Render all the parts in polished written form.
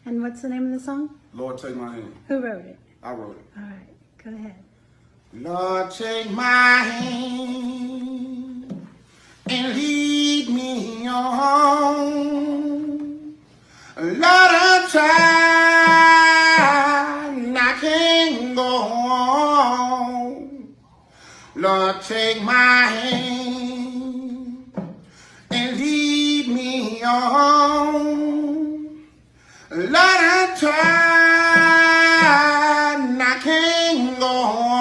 And what's the name of the song? Lord, take my hand. Who wrote it? I wrote it. All right, go ahead. Lord, take my hand and lead me on. Lord, I'm tired and I can't go on. Lord, take my hand and lead me on. Lord, I'm tired and I can't go on.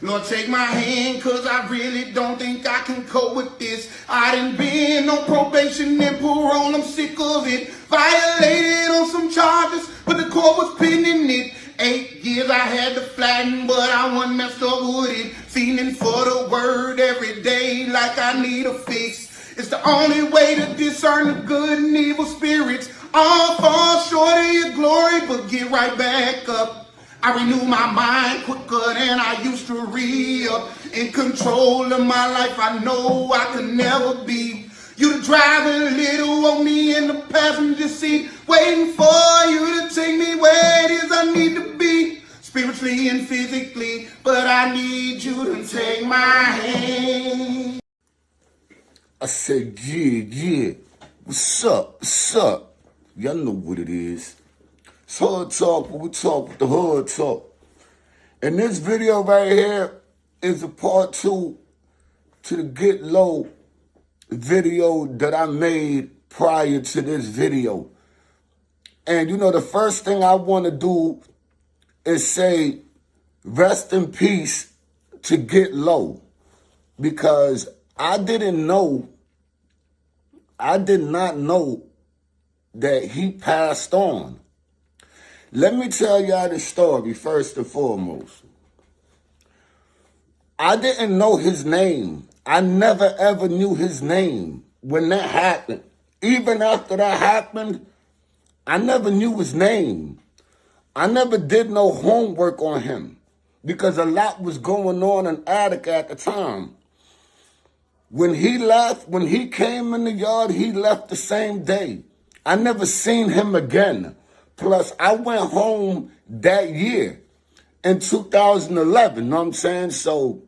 Lord, take my hand, cause I really don't think I can cope with this. I done been on probation and parole, I'm sick of it. Violated on some charges, but the court was pinning it. 8 years I had to flatten, but I wasn't messed up with it. Feeling for the word every day like I need a fix. It's the only way to discern the good and evil spirits. All fall short of your glory, but get right back up. I renew my mind quicker than I used to re-up. In control of my life, I know I could never be. You the driver, little on me in the passenger seat, waiting for you to take me where it is I need to be, spiritually and physically. But I need you to take my hand. I said, yeah. What's up? Y'all know what it is. It's Hood Talk, but we talk with the Hood Talk. And this video right here is a part 2 to the Get Low video that I made prior to this video. And you know, the first thing I want to do is say rest in peace to Get Low, because I did not know that he passed on. Let me tell y'all the story first and foremost. I didn't know his name. I never ever knew his name when that happened. Even after that happened, I never knew his name. I never did no homework on him because a lot was going on in Attica at the time. When he left, when he came in the yard, he left the same day. I never seen him again. Plus, I went home that year in 2011, know what I'm saying? So,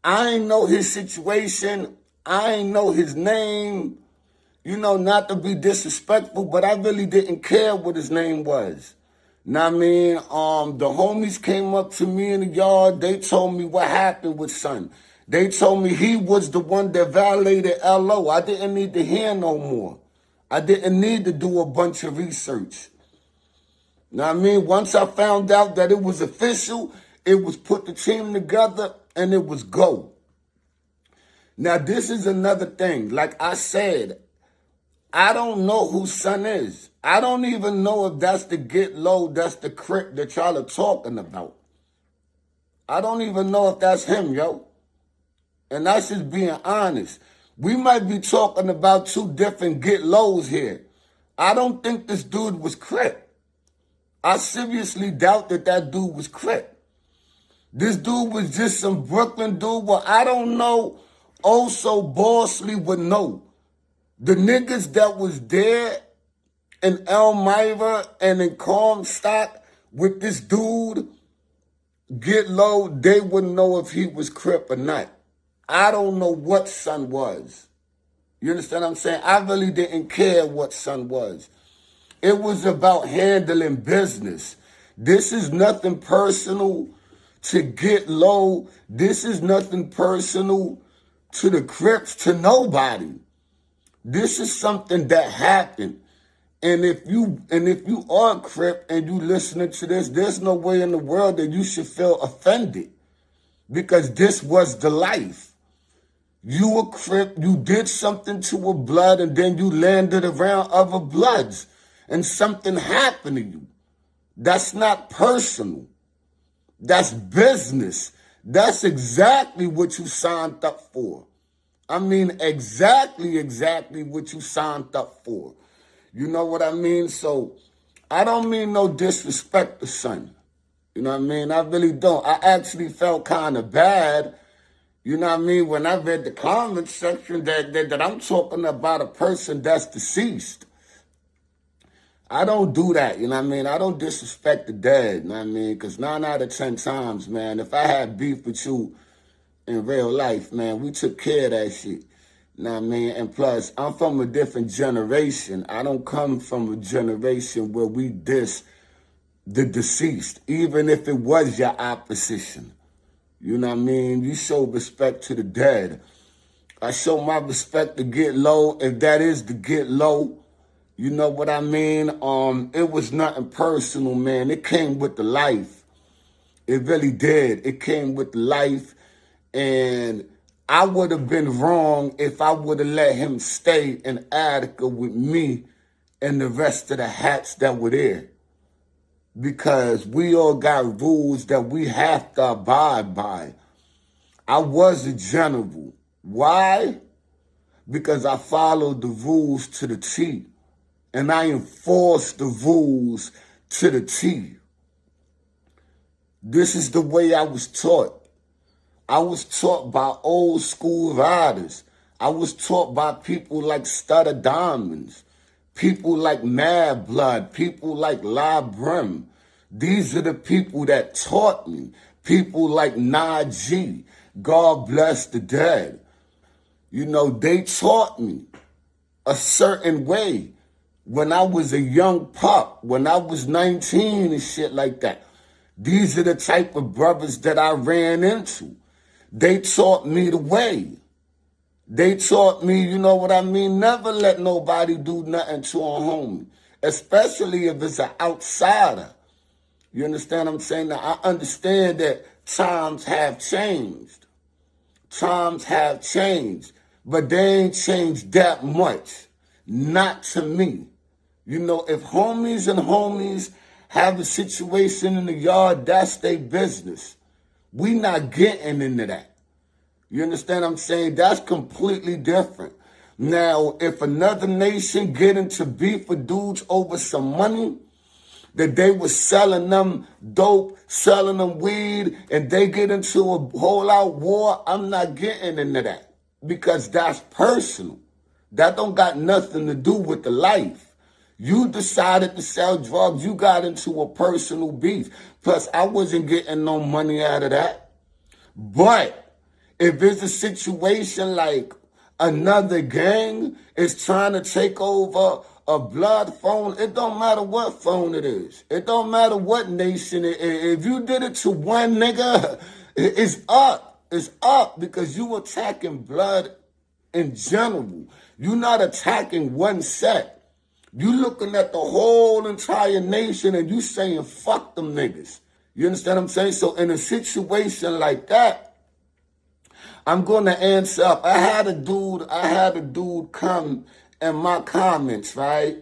I ain't know his situation. I ain't know his name. You know, not to be disrespectful, but I really didn't care what his name was. Know what I mean? The homies came up to me in the yard. They told me what happened with son. They told me he was the one that violated LO. I didn't need to hear no more. I didn't need to do a bunch of research. Know what I mean? Once I found out that it was official, it was put the team together and it was go. Now, this is another thing. Like I said, I don't know who son is. I don't even know if that's the Get Low, that's the Crip that y'all are talking about. I don't even know if that's him, yo. And that's just being honest. We might be talking about 2 different Get Lows here. I don't think this dude was Crip. I seriously doubt that dude was Crip. This dude was just some Brooklyn dude. Well, I don't know. Also, Bosley would know. The niggas that was there in Elmira and in Comstock with this dude, Get Low, they wouldn't know if he was Crip or not. I don't know what son was. You understand what I'm saying? I really didn't care what son was. It was about handling business. This is nothing personal to Get Low. This is nothing personal to the Crips, to nobody. This is something that happened. And if you are a Crip and you listening to this, there's no way in the world that you should feel offended, because this was the life. You a Crip, you did something to a blood, and then you landed around other bloods, and something happened to you. That's not personal. That's business. That's exactly what you signed up for. I mean, exactly what you signed up for. You know what I mean? So, I don't mean no disrespect to son. You know what I mean? I really don't. I actually felt kind of bad, You know what I mean? When I read the comment section that I'm talking about a person that's deceased. I don't do that, you know what I mean? I don't disrespect the dead, you know what I mean? Because 9 out of 10 times, man, if I had beef with you in real life, man, we took care of that shit. You know what I mean? And plus, I'm from a different generation. I don't come from a generation where we diss the deceased, even if it was your opposition. You know what I mean? You show respect to the dead. I show my respect to Get Low, if that is to Get Low. You know what I mean? It was nothing personal, man. It came with the life. It really did. It came with the life. And I would have been wrong if I would have let him stay in Attica with me and the rest of the hats that were there. Because we all got rules that we have to abide by. I was a general. Why? Because I followed the rules to the T. And I enforced the rules to the T. This is the way I was taught. I was taught by old school riders. I was taught by people like Stutter Diamonds, people like Mad Blood, people like La Brim. These are the people that taught me. People like Najee. God bless the dead. You know, they taught me a certain way. When I was a young pup, when I was 19 and shit like that. These are the type of brothers that I ran into. They taught me the way. They taught me, you know what I mean? Never let nobody do nothing to a homie, especially if it's an outsider. You understand what I'm saying? Now, I understand that times have changed. Times have changed, but they ain't changed that much. Not to me. You know, if homies and homies have a situation in the yard, that's their business. We not getting into that. You understand what I'm saying? That's completely different. Now, if another nation get into beef with dudes over some money, that they was selling them dope, selling them weed, and they get into a whole-out war, I'm not getting into that. Because that's personal. That don't got nothing to do with the life. You decided to sell drugs. You got into a personal beef. Plus, I wasn't getting no money out of that. But if it's a situation like another gang is trying to take over a blood phone, it don't matter what phone it is. It don't matter what nation it is. If you did it to one nigga, it's up. It's up because you attacking blood in general. You're not attacking one set. You looking at the whole entire nation and you saying, fuck them niggas. You understand what I'm saying? So in a situation like that, I'm going to answer up. I had a dude come in my comments, right?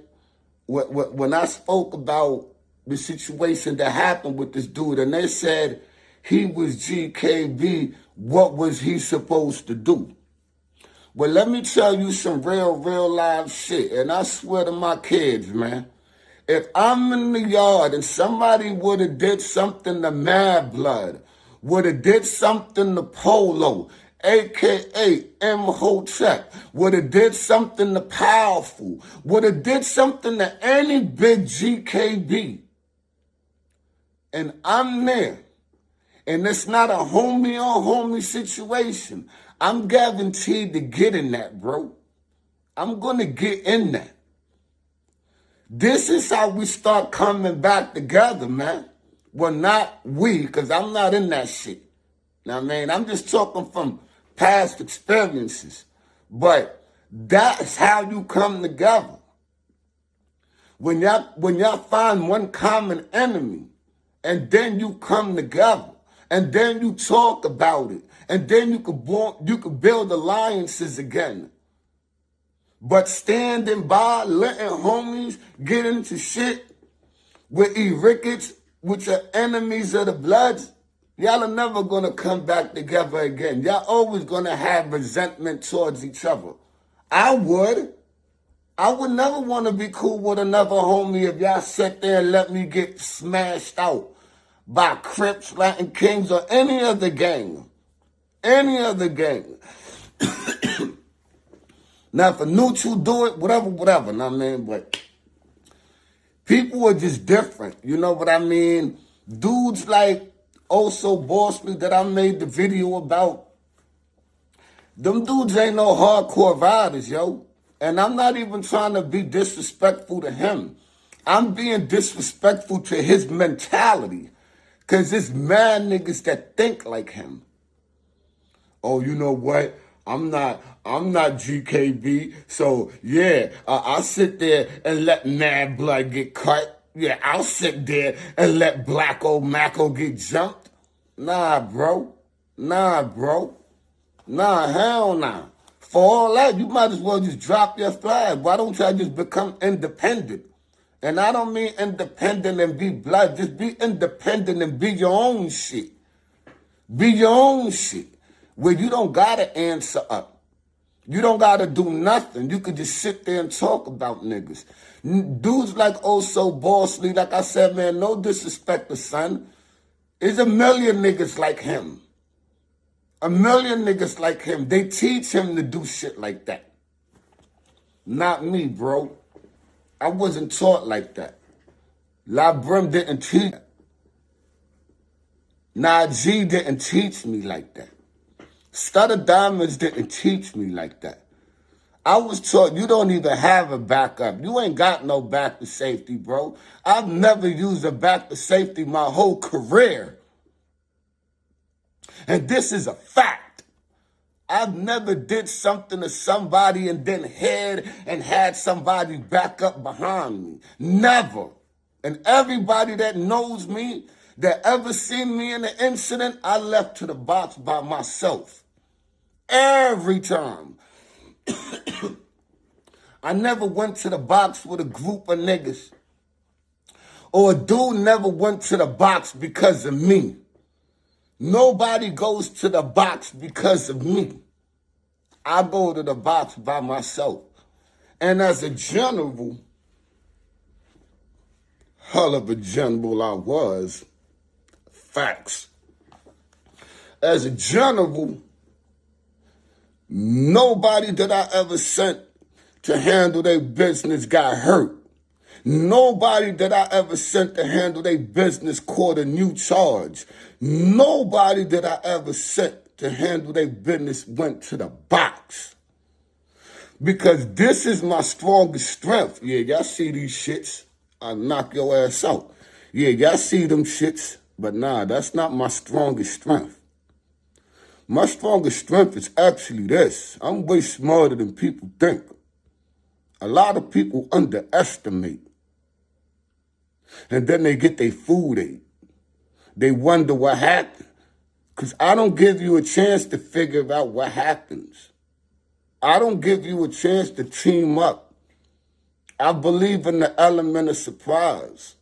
When I spoke about the situation that happened with this dude, and they said he was GKB, what was he supposed to do? Well, let me tell you some real live shit. And I swear to my kids, man, if I'm in the yard and somebody would have did something to Mad Blood, would have did something to Polo, a.k.a. M-Hotep, would have did something to Powerful, would have did something to any big GKB, and I'm there, and it's not a homie-on-homie situation, I'm guaranteed to get in that, bro. I'm going to get in that. This is how we start coming back together, man. Well, not we, because I'm not in that shit. Now, man, I'm just talking from past experiences. But that's how you come together. When y'all find one common enemy, and then you come together, and then you talk about it, and then you could build alliances again. But standing by, letting homies get into shit with E-Rickets, with your enemies of the Bloods, y'all are never going to come back together again. Y'all always going to have resentment towards each other. I would never want to be cool with another homie if y'all sit there and let me get smashed out by Crips, Latin Kings, or any other gang. Any other gang. Now, if a neutral do it, whatever, know what I mean? But people are just different, you know what I mean? Dudes like Also Bossly that I made the video about, them dudes ain't no hardcore riders, yo. And I'm not even trying to be disrespectful to him. I'm being disrespectful to his mentality. Because it's mad niggas that think like him. Oh, you know what? I'm not GKB, so yeah, I'll sit there and let Mad Blood get cut. Yeah, I'll sit there and let Black Old Macko get jumped. Nah, bro. Nah, hell nah. For all that, you might as well just drop your flag. Why don't y'all just become independent? And I don't mean independent and be blood. Just be independent and be your own shit. Be your own shit. Where you don't gotta answer up. You don't gotta do nothing. You could just sit there and talk about niggas. Dudes like Also Bossly, like I said, man, no disrespect to son. There's a million niggas like him. A million niggas like him. They teach him to do shit like that. Not me, bro. I wasn't taught like that. La Brim didn't teach me. Nah G didn't teach me like that. Stutter Diamonds didn't teach me like that. I was taught you don't even have a backup. You ain't got no back to safety, bro. I've never used a back to safety my whole career. And this is a fact. I've never did something to somebody and then hid and had somebody back up behind me. Never. And everybody that knows me, that ever seen me in an incident, I left to the box by myself. Every time. I never went to the box with a group of niggas. Or a dude never went to the box because of me. Nobody goes to the box because of me. I go to the box by myself. And as a general, hell of a general I was. Facts. As a general, nobody that I ever sent to handle their business got hurt. Nobody that I ever sent to handle their business caught a new charge. Nobody that I ever sent to handle their business went to the box. Because this is my strongest strength. Yeah, y'all see these shits. I'll knock your ass out. Yeah, y'all see them shits. But nah, that's not my strongest strength. My strongest strength is actually this. I'm way smarter than people think. A lot of people underestimate. And then they get their food ate. They wonder what happened. Because I don't give you a chance to figure out what happens. I don't give you a chance to team up. I believe in the element of surprise.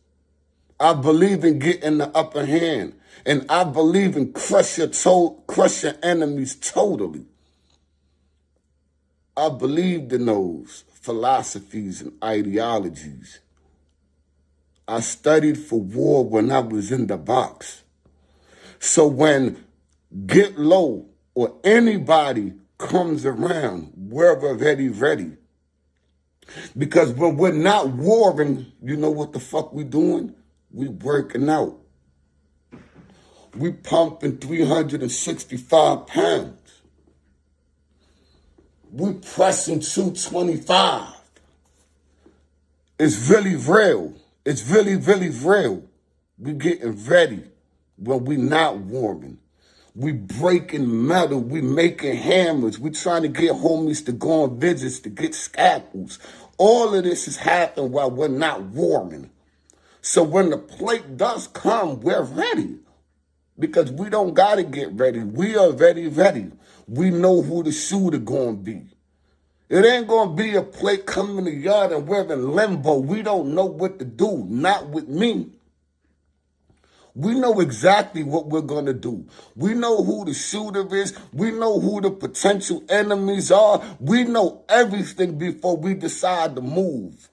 I believe in getting the upper hand. And I believe in crush your enemies totally. I believed in those philosophies and ideologies. I studied for war when I was in the box. So when Get Low or anybody comes around, we're ready. Because when we're not warring, you know what the fuck we doing? We working out. We pumping 365 pounds. We pressing 225. It's really real. It's really real. We getting ready when we not warming. We breaking metal. We making hammers. We trying to get homies to go on visits to get scalpels. All of this is happening while we're not warming. So when the plate does come, we're ready. Because we don't got to get ready. We are ready. We know who the shooter going to be. It ain't going to be a plate coming in the yard and we're in limbo. We don't know what to do. Not with me. We know exactly what we're going to do. We know who the shooter is. We know who the potential enemies are. We know everything before we decide to move.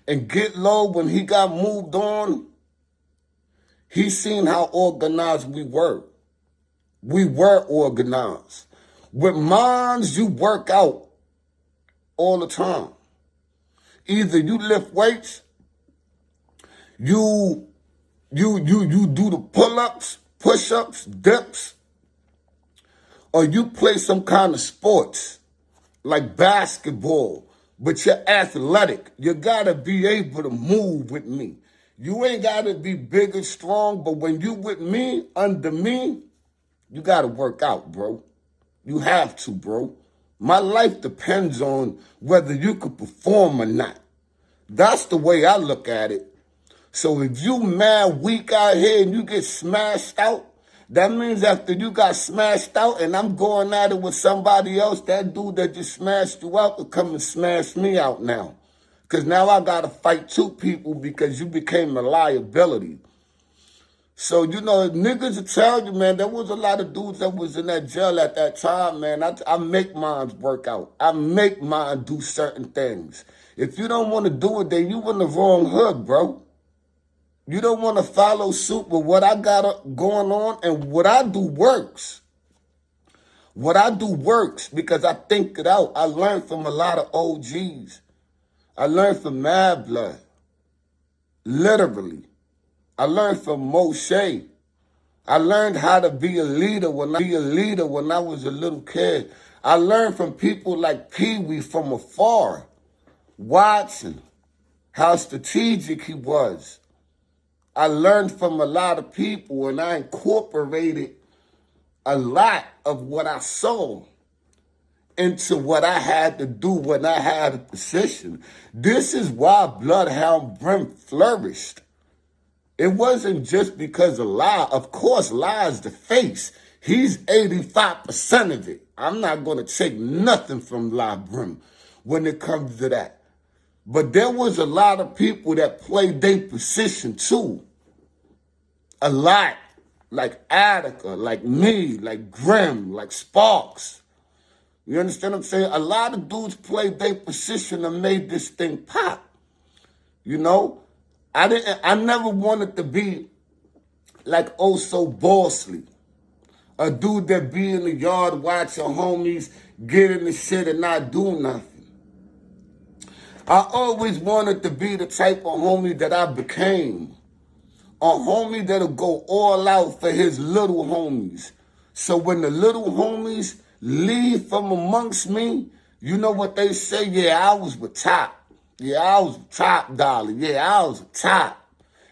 And Get Low, when he got moved on, he seen how organized we were. We were organized. With minds, you work out all the time. Either you lift weights, you do the pull-ups, push-ups, dips, or you play some kind of sports like basketball, but you're athletic. You gotta be able to move with me. You ain't gotta be big and strong, but when you with me, under me, you gotta work out, bro. You have to, bro. My life depends on whether you could perform or not. That's the way I look at it. So if you mad weak out here and you get smashed out, that means after you got smashed out and I'm going at it with somebody else, that dude that just smashed you out will come and smash me out now. Because now I got to fight two people because you became a liability. So, you know, niggas will tell you, man, there was a lot of dudes that was in that jail at that time, man. I make mine work out. I make mine do certain things. If you don't want to do it, then you in the wrong hood, bro. You don't want to follow suit with what I got going on, and what I do works. What I do works because I think it out. I learned from a lot of OGs. I learned from Mad Blood. Literally. I learned from Moshe. I learned how to be a leader when I was a little kid. I learned from people like Pee Wee from afar, watching how strategic he was. I learned from a lot of people, and I incorporated a lot of what I saw into what I had to do when I had a position. This is why Bloodhound Brim flourished. It wasn't just because of lie. Of course, lie is the face. He's 85% of it. I'm not going to take nothing from Lie Brim when it comes to that. But there was a lot of people that played their position too. A lot. Like Attica, like me, like Grim, like Sparks. You understand what I'm saying? A lot of dudes played their position and made this thing pop. You know? I never wanted to be like oh so bossly. A dude that be in the yard watching homies get in the shit and not do nothing. I always wanted to be the type of homie that I became. A homie that'll go all out for his little homies. So when the little homies leave from amongst me, you know what they say? Yeah, I was with Top. Yeah, I was top dollar. Yeah, I was top.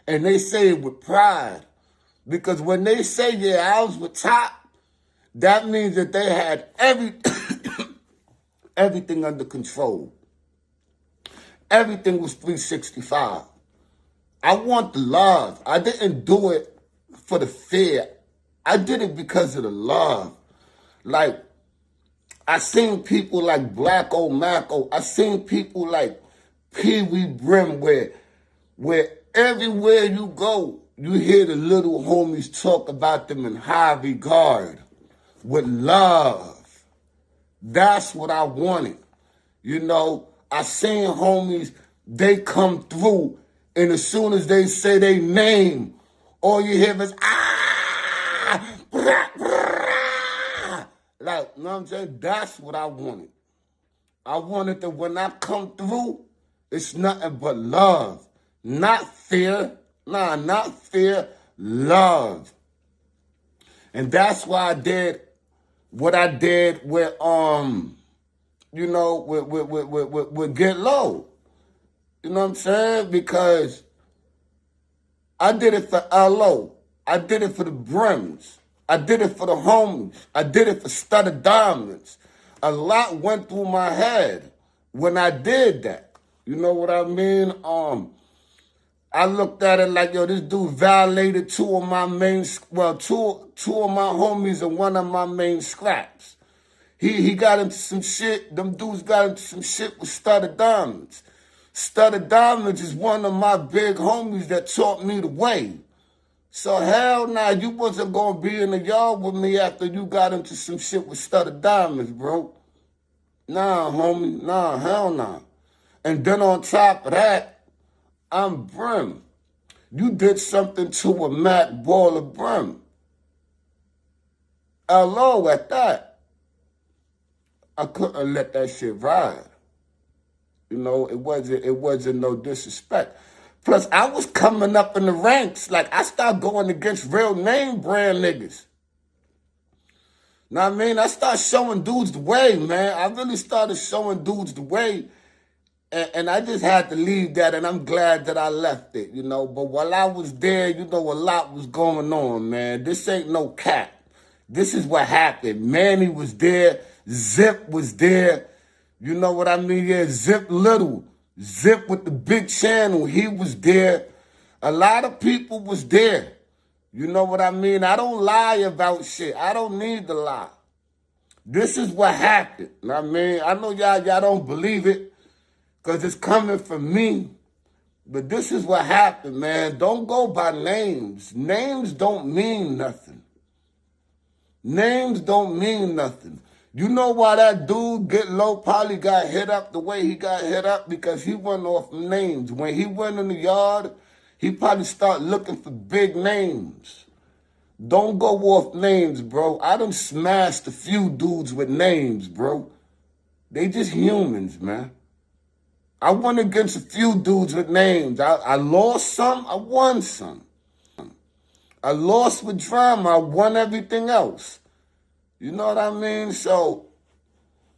And they say it with pride. Because when they say, yeah, I was with Top, that means that they had everything under control. Everything was 365. I want the love. I didn't do it for the fear. I did it because of the love. Like, I seen people like Black O Macko. I seen people like Pee Wee Brim where everywhere you go, you hear the little homies talk about them in high regard, with love. That's what I wanted. You know, I seen homies, they come through, and as soon as they say their name, all you hear is, ah, brah, brah. Like, you know what I'm saying? That's what I wanted. I wanted that when I come through, it's nothing but love. Not fear. Nah, not fear. Love. And that's why I did what I did with, you know, with Get Low. You know what I'm saying? Because I did it for LO. I did it for the Brims. I did it for the homies. I did it for Studded Diamonds. A lot went through my head when I did that. You know what I mean? I looked at it like, yo, this dude violated two of my homies and one of my main scraps. He got into some shit. Them dudes got into some shit with Studded Diamonds. Studded Diamonds is one of my big homies that taught me the way. So hell nah, you wasn't gonna be in the yard with me after you got into some shit with Studded Diamonds, bro. Nah, homie, nah, hell nah. And then on top of that, I'm Brim. You did something to a Mac Baller Brim. LO at that. I couldn't let that shit ride. You know, it wasn't no disrespect. Plus, I was coming up in the ranks. Like, I started going against real name brand niggas. Know what I mean? I started showing dudes the way, man. I really started showing dudes the way. And I just had to leave that, and I'm glad that I left it, you know. But while I was there, you know, a lot was going on, man. This ain't no cap. This is what happened. Manny was there. Zip was there. You know what I mean? Yeah, Zip Little. Zip with the big channel. He was there. A lot of people was there. You know what I mean? I don't lie about shit. I don't need to lie. This is what happened. I mean, I know y'all don't believe it, because it's coming from me. But this is what happened, man. Don't go by names. Names don't mean nothing. Names don't mean nothing. You know why that dude Get Low probably got hit up the way he got hit up? Because he went off names. When he went in the yard, he probably started looking for big names. Don't go off names, bro. I done smashed a few dudes with names, bro. They just humans, man. I went against a few dudes with names. I lost some, I won some. I lost with drama, I won everything else. You know what I mean? So,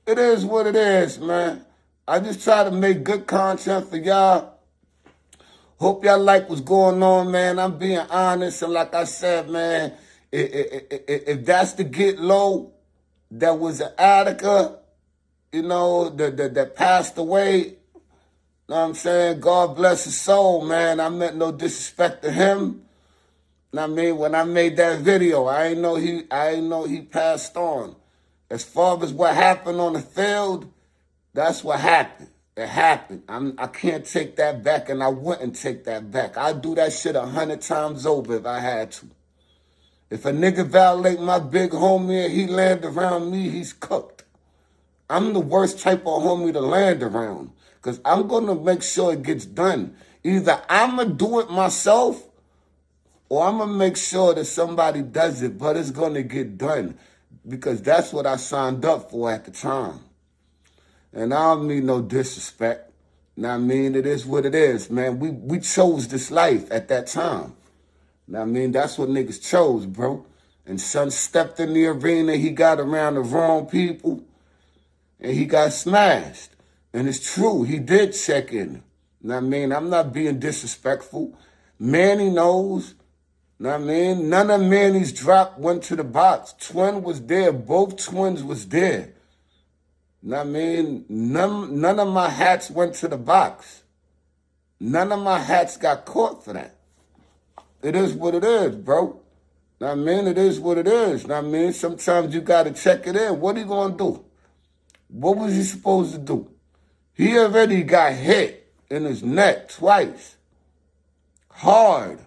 it is what it is, man. I just try to make good content for y'all. Hope y'all like what's going on, man. I'm being honest, and like I said, man, if that's the Get Low that was an Attica, you know, that passed away, know what I'm saying? God bless his soul, man. I meant no disrespect to him. Know what I mean? When I made that video, I ain't know he passed on. As far as what happened on the field, that's what happened. It happened. I can't take that back, and I wouldn't take that back. I'd do that shit 100 times over if I had to. If a nigga violate my big homie and he land around me, he's cooked. I'm the worst type of homie to land around, because I'm going to make sure it gets done. Either I'm going to do it myself, or I'm going to make sure that somebody does it, but it's going to get done, because that's what I signed up for at the time. And I don't mean no disrespect. Know what I mean? It is what it is, man. We chose this life at that time. Know what I mean? That's what niggas chose, bro. And son stepped in the arena, he got around the wrong people, and he got smashed. And it's true, he did check in. Know what I mean? I'm not being disrespectful. Manny knows. Know what I mean? None of Manny's drop went to the box. Twin was there. Both twins was there. Know what I mean? None of my hats went to the box. None of my hats got caught for that. It is what it is, bro. Know what I mean? It is what it is. Know what I mean? Sometimes you got to check it in. What are you going to do? What was he supposed to do? He already got hit in his neck twice. Hard.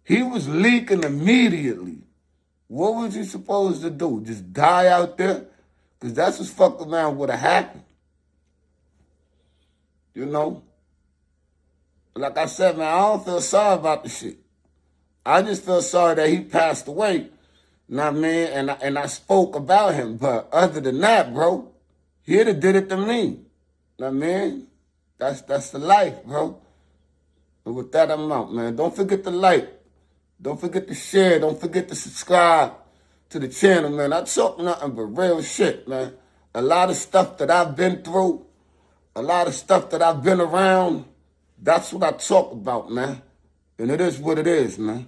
He was leaking immediately. What was he supposed to do? Just die out there? Because that's what's fuck around would have happened. You know? Like I said, man, I don't feel sorry about the shit. I just feel sorry that he passed away. You know what I mean? And I spoke about him. But other than that, bro, he'd have did it to me. You know what I mean? That's the life, bro. And with that, I'm out, man. Don't forget to like. Don't forget to share. Don't forget to subscribe to the channel, man. I talk nothing but real shit, man. A lot of stuff that I've been through, a lot of stuff that I've been around, that's what I talk about, man. And it is what it is, man.